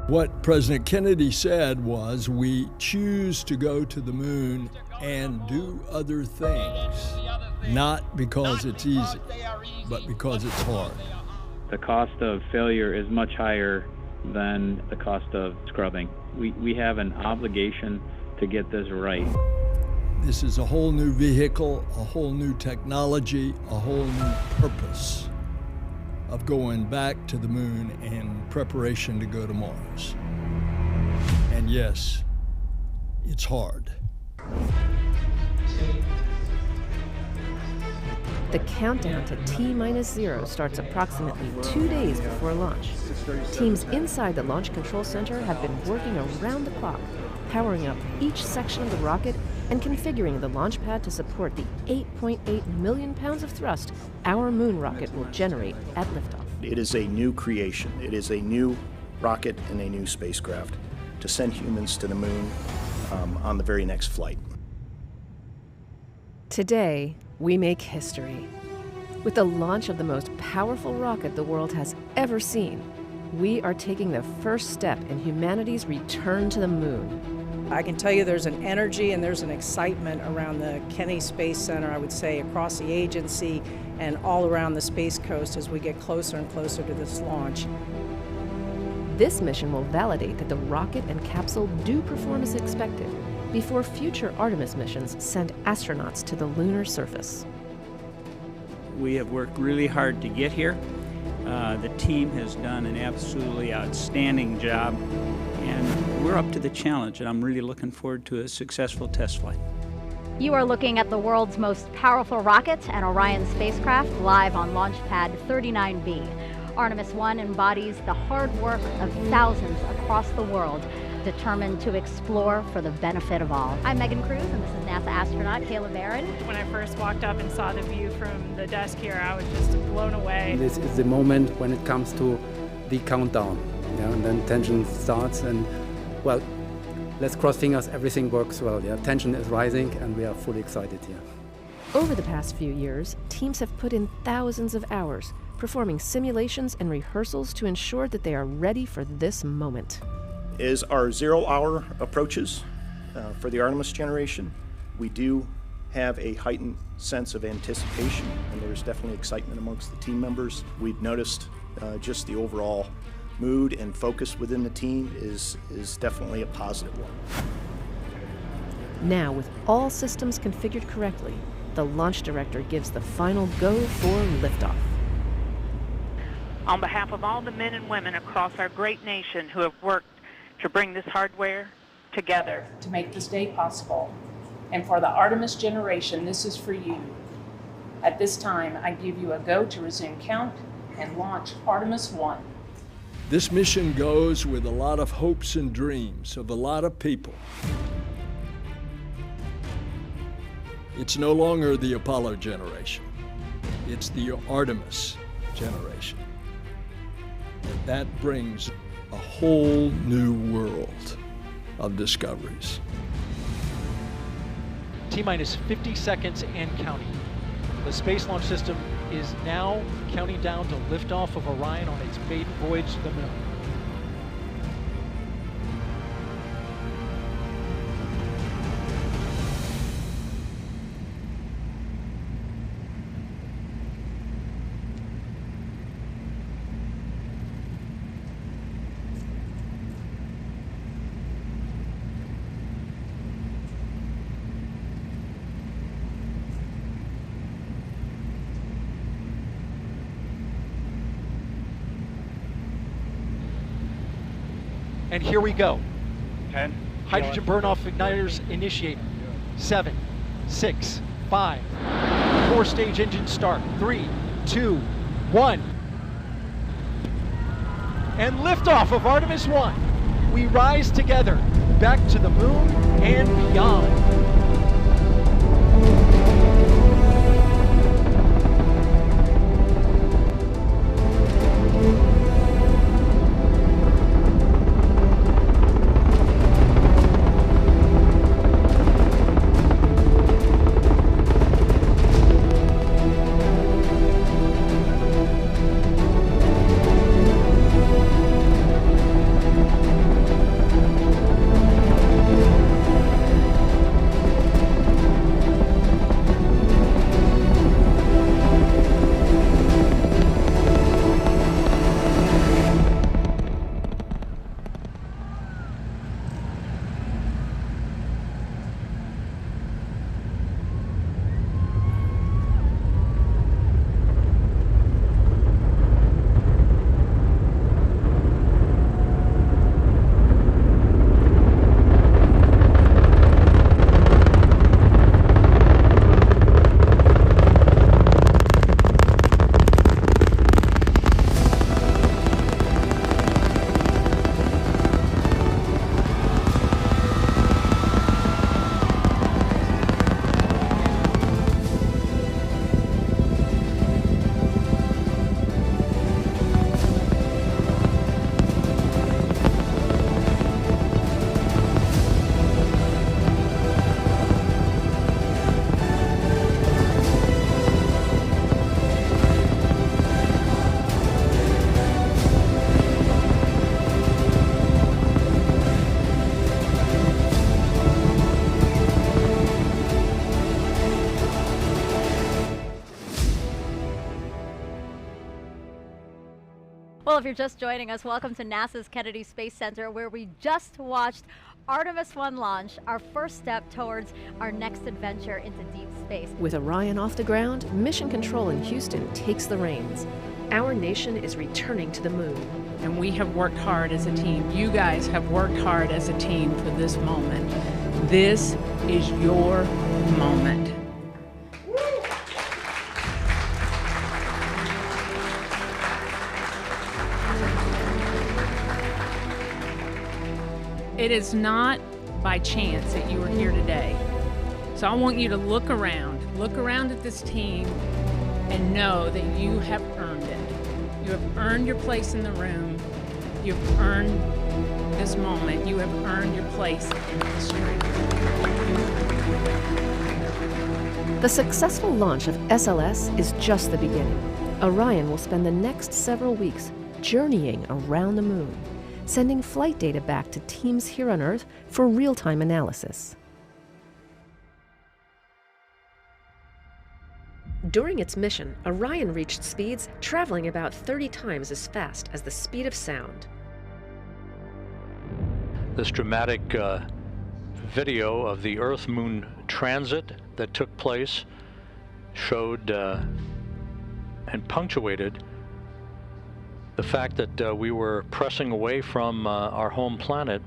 What President Kennedy said was, we choose to go to the moon and do other things, not because it's easy, but because it's hard. The cost of failure is much higher than the cost of scrubbing. We have an obligation to get this right. This is a whole new vehicle, a whole new technology, a whole new purpose of going back to the moon in preparation to go to Mars. And yes, it's hard. The countdown to T-0 starts approximately 2 days before launch. Teams inside the Launch Control Center have been working around the clock, powering up each section of the rocket and configuring the launch pad to support the 8.8 million pounds of thrust our moon rocket will generate at liftoff. It is a new creation. It is a new rocket and a new spacecraft to send humans to the moon on the very next flight. Today, we make history. With the launch of the most powerful rocket the world has ever seen, we are taking the first step in humanity's return to the moon. I can tell you there's an energy and there's an excitement around the Kennedy Space Center, I would say, across the agency and all around the Space Coast as we get closer and closer to this launch. This mission will validate that the rocket and capsule do perform as expected before future Artemis missions send astronauts to the lunar surface. We have worked really hard to get here. The team has done an absolutely outstanding job, and we're up to the challenge, and I'm really looking forward to a successful test flight. You are looking at the world's most powerful rocket and Orion spacecraft live on Launch Pad 39B. Artemis I embodies the hard work of thousands across the world, determined to explore for the benefit of all. I'm Megan Cruz, and this is NASA astronaut Kayla Barron. When I first walked up and saw the view from the desk here, I was just blown away. This is the moment when it comes to the countdown, and then tension starts, and well, let's cross fingers, everything works well. Tension is rising, and we are fully excited here. Over the past few years, teams have put in thousands of hours, performing simulations and rehearsals to ensure that they are ready for this moment. As our 0 hour approaches for the Artemis generation, we do have a heightened sense of anticipation, and there's definitely excitement amongst the team members. We've noticed just the overall mood and focus within the team is definitely a positive one. Now, with all systems configured correctly, the launch director gives the final go for liftoff. On behalf of all the men and women across our great nation who have worked to bring this hardware together, to make this day possible. And for the Artemis generation, this is for you. At this time, I give you a go to resume count and launch Artemis I. This mission goes with a lot of hopes and dreams of a lot of people. It's no longer the Apollo generation. It's the Artemis generation. And that brings a whole new world of discoveries. T-minus 50 seconds and counting. The Space Launch System is now counting down to liftoff of Orion on its maiden voyage to the moon. And here we go. 10. Hydrogen burn-off igniters initiated. 7, 6, 5. 4-stage engine start. 3, 2, 1. And liftoff of Artemis I. We rise together back to the moon and beyond. Well, if you're just joining us, welcome to NASA's Kennedy Space Center, where we just watched Artemis I launch, our first step towards our next adventure into deep space. With Orion off the ground, Mission Control in Houston takes the reins. Our nation is returning to the moon. And we have worked hard as a team. You guys have worked hard as a team for this moment. This is your moment. It is not by chance that you are here today. So I want you to look around at this team and know that you have earned it. You have earned your place in the room. You have earned this moment. You have earned your place in history. The successful launch of SLS is just the beginning. Orion will spend the next several weeks journeying around the moon, sending flight data back to teams here on Earth for real-time analysis. During its mission, Orion reached speeds traveling about 30 times as fast as the speed of sound. This dramatic video of the Earth-Moon transit that took place showed and punctuated the fact that we were pressing away from our home planet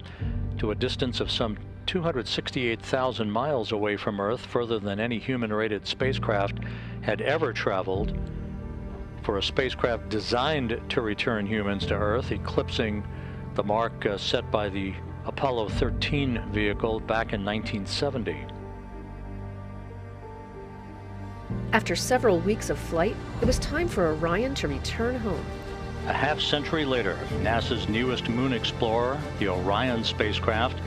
to a distance of some 268,000 miles away from Earth, further than any human-rated spacecraft had ever traveled, for a spacecraft designed to return humans to Earth, eclipsing the mark set by the Apollo 13 vehicle back in 1970. After several weeks of flight, it was time for Orion to return home. A half-century later, NASA's newest moon explorer, the Orion spacecraft,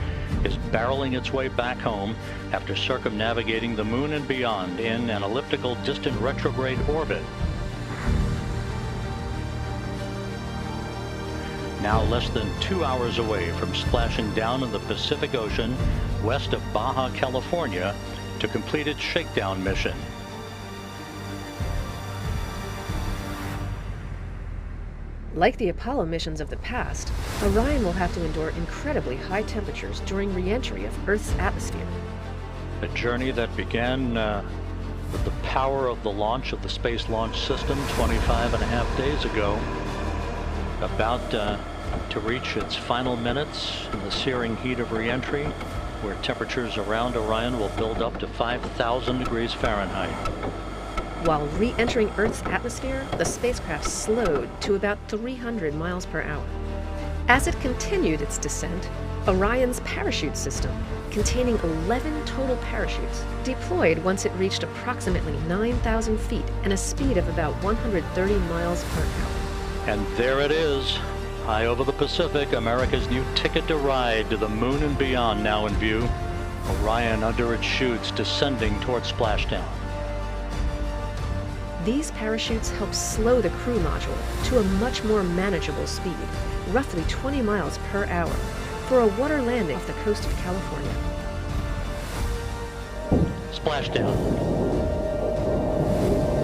is barreling its way back home after circumnavigating the moon and beyond in an elliptical distant retrograde orbit. Now less than 2 hours away from splashing down in the Pacific Ocean west of Baja, California, to complete its shakedown mission. Like the Apollo missions of the past, Orion will have to endure incredibly high temperatures during re-entry of Earth's atmosphere. A journey that began with the power of the launch of the Space Launch System 25.5 days ago, about to reach its final minutes in the searing heat of re-entry, where temperatures around Orion will build up to 5,000 degrees Fahrenheit. While re-entering Earth's atmosphere, the spacecraft slowed to about 300 miles per hour. As it continued its descent, Orion's parachute system, containing 11 total parachutes, deployed once it reached approximately 9,000 feet and a speed of about 130 miles per hour. And there it is, high over the Pacific, America's new ticket to ride to the moon and beyond now in view. Orion under its chutes descending toward splashdown. These parachutes help slow the crew module to a much more manageable speed, roughly 20 miles per hour, for a water landing off the coast of California. Splashdown.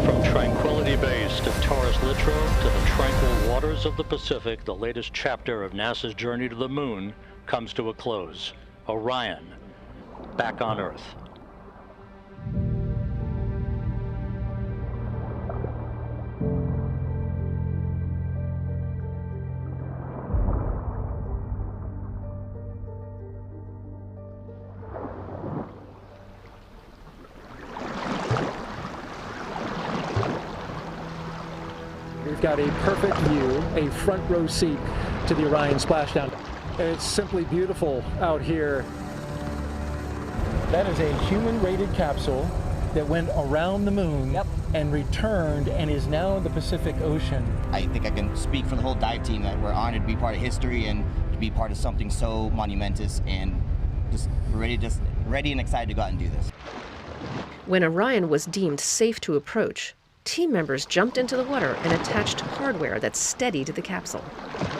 From Tranquility Base to Taurus Littrow to the tranquil waters of the Pacific, the latest chapter of NASA's journey to the moon comes to a close. Orion, back on Earth. We've got a perfect view, a front row seat to the Orion splashdown. It's simply beautiful out here. That is a human-rated capsule that went around the moon and returned and is now in the Pacific Ocean. I think I can speak for the whole dive team that we're honored to be part of history and to be part of something so monumentous, and just ready and excited to go out and do this. When Orion was deemed safe to approach, team members jumped into the water and attached hardware that steadied the capsule.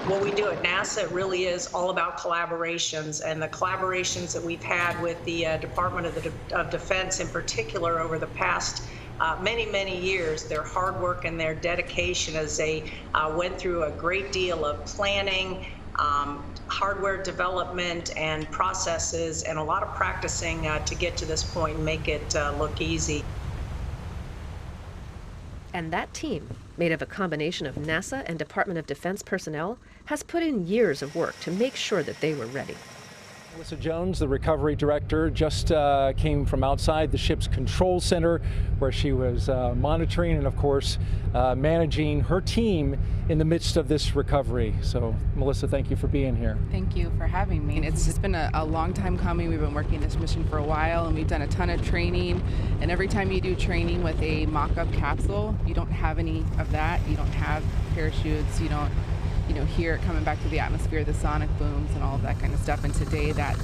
What we do at NASA really is all about collaborations, and the collaborations that we've had with the Department of Defense in particular over the past many years, their hard work and their dedication as they went through a great deal of planning, hardware development and processes, and a lot of practicing to get to this point and make it look easy. And that team, made of a combination of NASA and Department of Defense personnel, has put in years of work to make sure that they were ready. Melissa Jones, the recovery director, just came from outside the ship's control center where she was monitoring and, of course, managing her team in the midst of this recovery. So, Melissa, thank you for being here. Thank you for having me. It's just been a long time coming. We've been working this mission for a while, and we've done a ton of training. And every time you do training with a mock-up capsule, you don't have any of that. You don't have parachutes. You don't hear it coming back to the atmosphere, the sonic booms and all of that kind of stuff. And today that